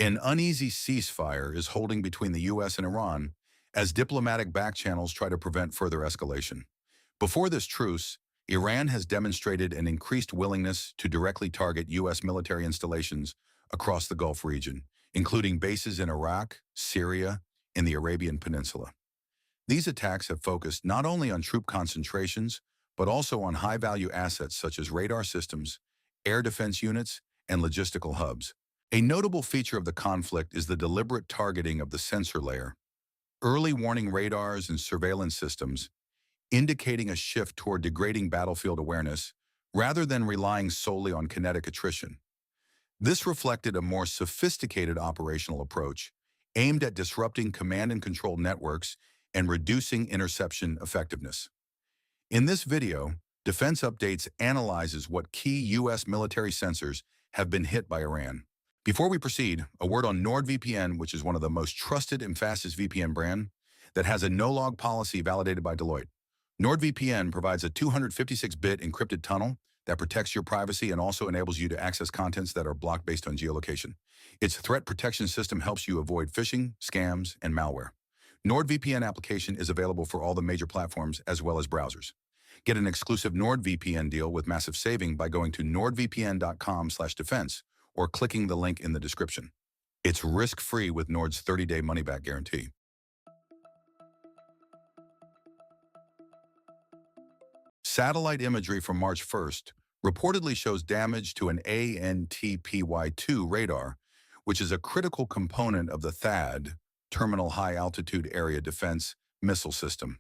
An uneasy ceasefire is holding between the U.S. and Iran as diplomatic backchannels try to prevent further escalation. Before this truce, Iran has demonstrated an increased willingness to directly target U.S. military installations across the Gulf region, including bases in Iraq, Syria, and the Arabian Peninsula. These attacks have focused not only on troop concentrations, but also on high-value assets such as radar systems, air defense units, and logistical hubs. A notable feature of the conflict is the deliberate targeting of the sensor layer, early warning radars and surveillance systems, indicating a shift toward degrading battlefield awareness rather than relying solely on kinetic attrition. This reflected a more sophisticated operational approach aimed at disrupting command and control networks and reducing interception effectiveness. In this video, Defense Updates analyzes what key U.S. military sensors have been hit by Iran. Before we proceed, a word on NordVPN, which is one of the most trusted and fastest VPN brand that has a no-log policy validated by Deloitte. NordVPN provides a 256-bit encrypted tunnel that protects your privacy and also enables you to access contents that are blocked based on geolocation. Its threat protection system helps you avoid phishing, scams, and malware. NordVPN application is available for all the major platforms as well as browsers. Get an exclusive NordVPN deal with massive saving by going to nordvpn.com/defense or clicking the link in the description. It's risk-free with Nord's 30-day money-back guarantee. Satellite imagery from March 1st reportedly shows damage to an ANTPY-2 radar, which is a critical component of the THAAD, Terminal High Altitude Area Defense Missile System.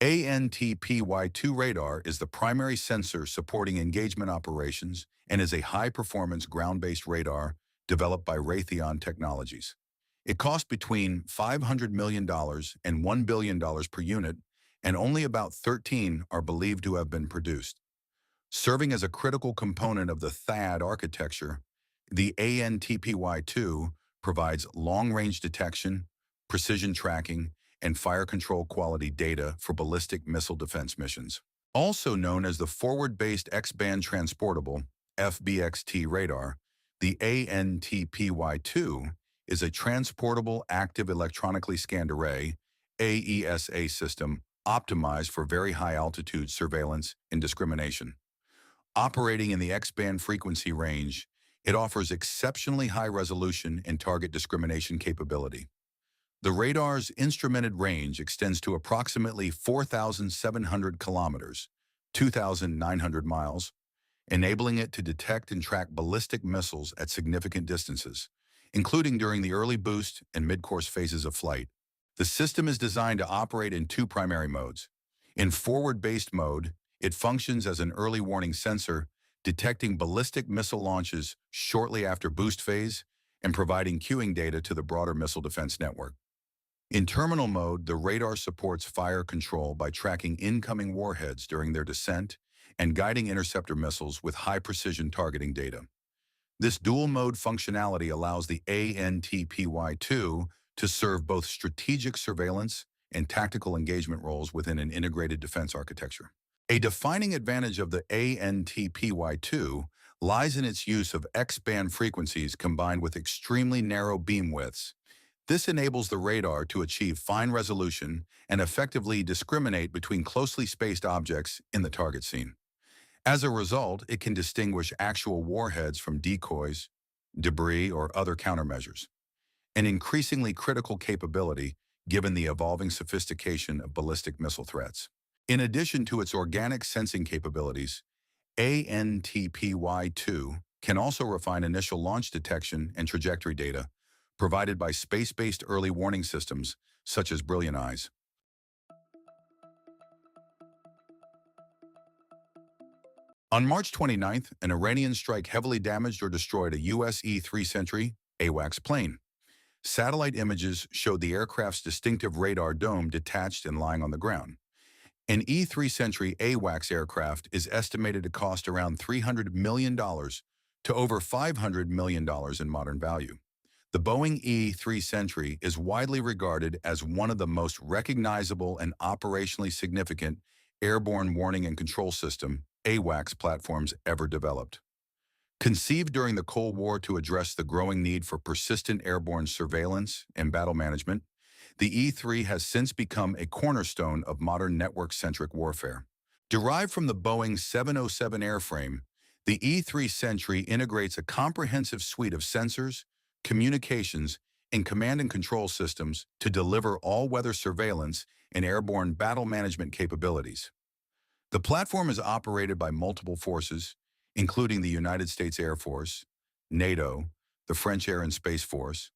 ANTPY-2 radar is the primary sensor supporting engagement operations and is a high-performance ground-based radar developed by Raytheon Technologies. It cost between $500 million and $1 billion per unit, and only about 13 are believed to have been produced. Serving as a critical component of the THAAD architecture, the ANTPY-2 provides long-range detection, precision tracking, and fire control quality data for ballistic missile defense missions. Also known as the Forward-Based X-Band Transportable (FBXT) radar, the ANTPY-2 is a transportable active electronically scanned array (AESA) system optimized for very high altitude surveillance and discrimination. Operating in the X-band frequency range, it offers exceptionally high resolution and target discrimination capability. The radar's instrumented range extends to approximately 4,700 kilometers, 2,900 miles, enabling it to detect and track ballistic missiles at significant distances, including during the early boost and mid-course phases of flight. The system is designed to operate in two primary modes. In forward-based mode, it functions as an early warning sensor, detecting ballistic missile launches shortly after boost phase and providing cueing data to the broader missile defense network. In terminal mode, the radar supports fire control by tracking incoming warheads during their descent and guiding interceptor missiles with high-precision targeting data. This dual-mode functionality allows the ANTPY-2 to serve both strategic surveillance and tactical engagement roles within an integrated defense architecture. A defining advantage of the ANTPY-2 lies in its use of X-band frequencies combined with extremely narrow beam widths. This enables the radar to achieve fine resolution and effectively discriminate between closely spaced objects in the target scene. As a result, it can distinguish actual warheads from decoys, debris, or other countermeasures, an increasingly critical capability given the evolving sophistication of ballistic missile threats. In addition to its organic sensing capabilities, ANTPY-2 can also refine initial launch detection and trajectory data provided by space-based early warning systems such as Brilliant Eyes. On March 29th, an Iranian strike heavily damaged or destroyed a U.S. E-3 SENTRY AWACS plane. Satellite images showed the aircraft's distinctive radar dome detached and lying on the ground. An E-3 SENTRY AWACS aircraft is estimated to cost around $300 million to over $500 million in modern value. The Boeing E-3 SENTRY is widely regarded as one of the most recognizable and operationally significant airborne warning and control system (AWACS) platforms ever developed. Conceived during the Cold War to address the growing need for persistent airborne surveillance and battle management, the E-3 has since become a cornerstone of modern network-centric warfare. Derived from the Boeing 707 airframe, the E-3 Sentry integrates a comprehensive suite of sensors, communications, and command and control systems to deliver all-weather surveillance and airborne battle management capabilities. The platform is operated by multiple forces, including the United States Air Force, NATO, the French Air and Space Force,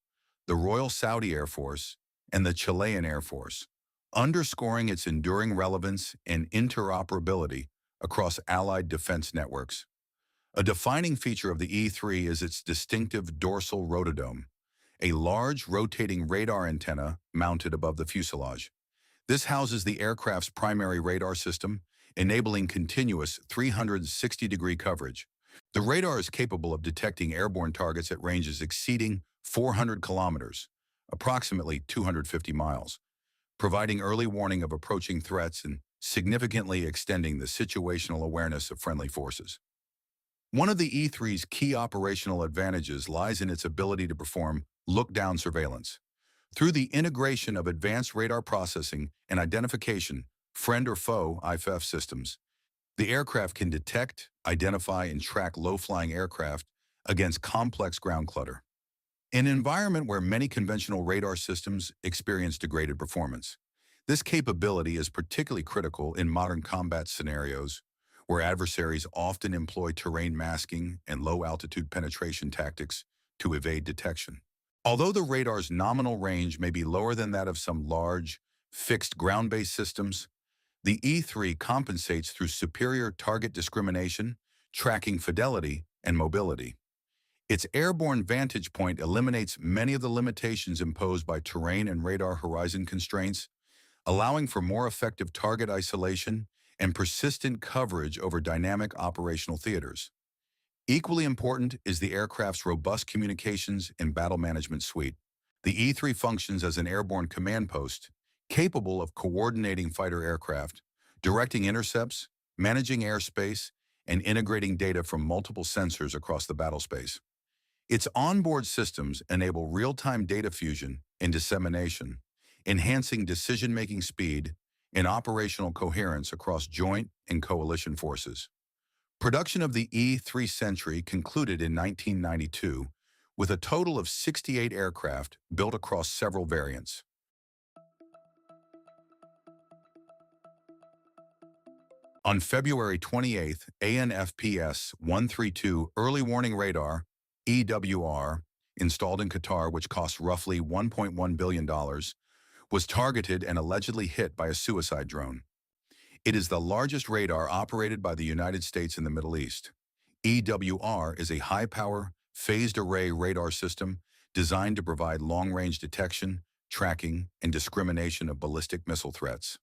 the Royal Saudi Air Force, and the Chilean Air Force, underscoring its enduring relevance and interoperability across allied defense networks. A defining feature of the E-3 is its distinctive dorsal rotodome, a large rotating radar antenna mounted above the fuselage. This houses the aircraft's primary radar system, enabling continuous 360-degree coverage. The radar is capable of detecting airborne targets at ranges exceeding 400 kilometers, approximately 250 miles, providing early warning of approaching threats and significantly extending the situational awareness of friendly forces. One of the E-3's key operational advantages lies in its ability to perform look-down surveillance. Through the integration of advanced radar processing and identification, friend or foe IFF systems, the aircraft can detect, identify, and track low-flying aircraft against complex ground clutter. In an environment where many conventional radar systems experience degraded performance, this capability is particularly critical in modern combat scenarios where adversaries often employ terrain masking and low-altitude penetration tactics to evade detection. Although the radar's nominal range may be lower than that of some large, fixed ground-based systems, the E-3 compensates through superior target discrimination, tracking fidelity, and mobility. Its airborne vantage point eliminates many of the limitations imposed by terrain and radar horizon constraints, allowing for more effective target isolation and persistent coverage over dynamic operational theaters. Equally important is the aircraft's robust communications and battle management suite. The E-3 functions as an airborne command post, capable of coordinating fighter aircraft, directing intercepts, managing airspace, and integrating data from multiple sensors across the battlespace. Its onboard systems enable real-time data fusion and dissemination, enhancing decision-making speed and operational coherence across joint and coalition forces. Production of the E-3 Sentry concluded in 1992, with a total of 68 aircraft built across several variants. On February 28, ANFPS-132 Early Warning Radar, EWR, installed in Qatar, which cost roughly $1.1 billion, was targeted and allegedly hit by a suicide drone. It is the largest radar operated by the United States in the Middle East. EWR is a high-power, phased-array radar system designed to provide long-range detection, tracking, and discrimination of ballistic missile threats.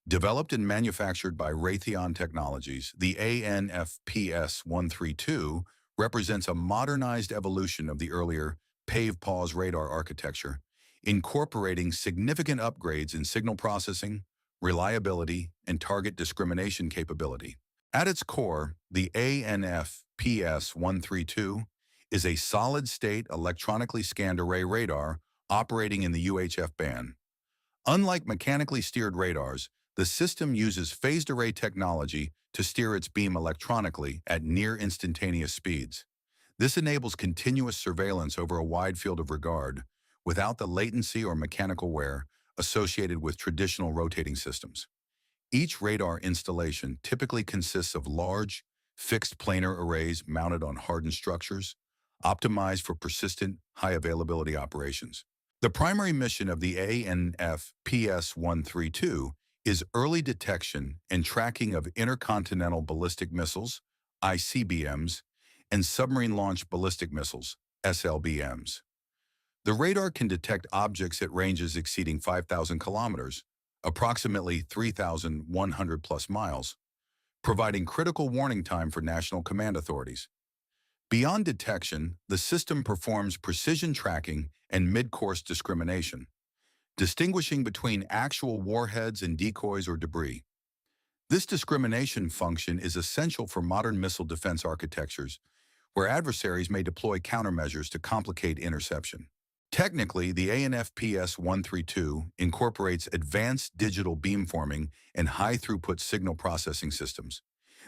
Developed and manufactured by Raytheon Technologies, the ANFPS-132 represents a modernized evolution of the earlier pave-pause radar architecture, incorporating significant upgrades in signal processing, reliability, and target discrimination capability. At its core, the ANFPS-132 is a solid-state electronically scanned array radar operating in the UHF band. Unlike mechanically steered radars, the system uses phased array technology to steer its beam electronically at near instantaneous speeds. This enables continuous surveillance over a wide field of regard without the latency or mechanical wear associated with traditional rotating systems. Each radar installation typically consists of large, fixed planar arrays mounted on hardened structures, optimized for persistent, high-availability operations. The primary mission of the ANFPS-132 is early detection and tracking of intercontinental ballistic missiles, ICBMs, and submarine-launched ballistic missiles, SLBMs. The radar can detect objects at ranges exceeding 5,000 kilometers, approximately 3,100 plus miles, providing critical warning time for national command authorities. Beyond detection, the system performs precision tracking and mid-course discrimination, distinguishing between actual warheads and decoys or debris. This discrimination function is essential for modern missile defense architectures, where adversaries may deploy countermeasures to complicate interception. Technically, the ANFPS-132 incorporates advanced digital beamforming and high-throughput signal processing systems.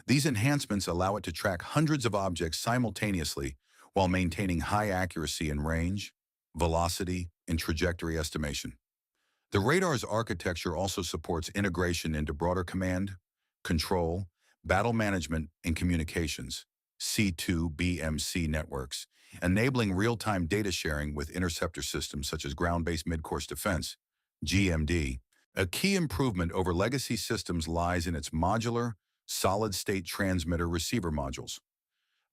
These enhancements allow it to track hundreds of objects simultaneously while maintaining high accuracy in range, velocity, and trajectory estimation. The radar's architecture also supports integration into broader command, control, battle management, and communications (C2BMC) networks, enabling real-time data sharing with interceptor systems such as ground-based mid-course defense (GMD). A key improvement over legacy systems lies in its modular, solid-state transmitter-receiver modules.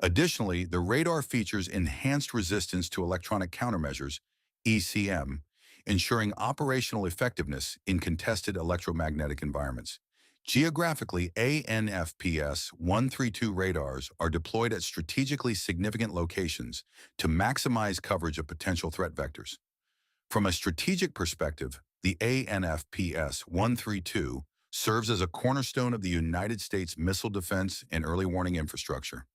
Additionally, the radar features enhanced resistance to electronic countermeasures (ECM), ensuring operational effectiveness in contested electromagnetic environments. Geographically, ANFPS-132 radars are deployed at strategically significant locations to maximize coverage of potential threat vectors. From a strategic perspective, the ANFPS-132 serves as a cornerstone of the United States missile defense and early warning infrastructure.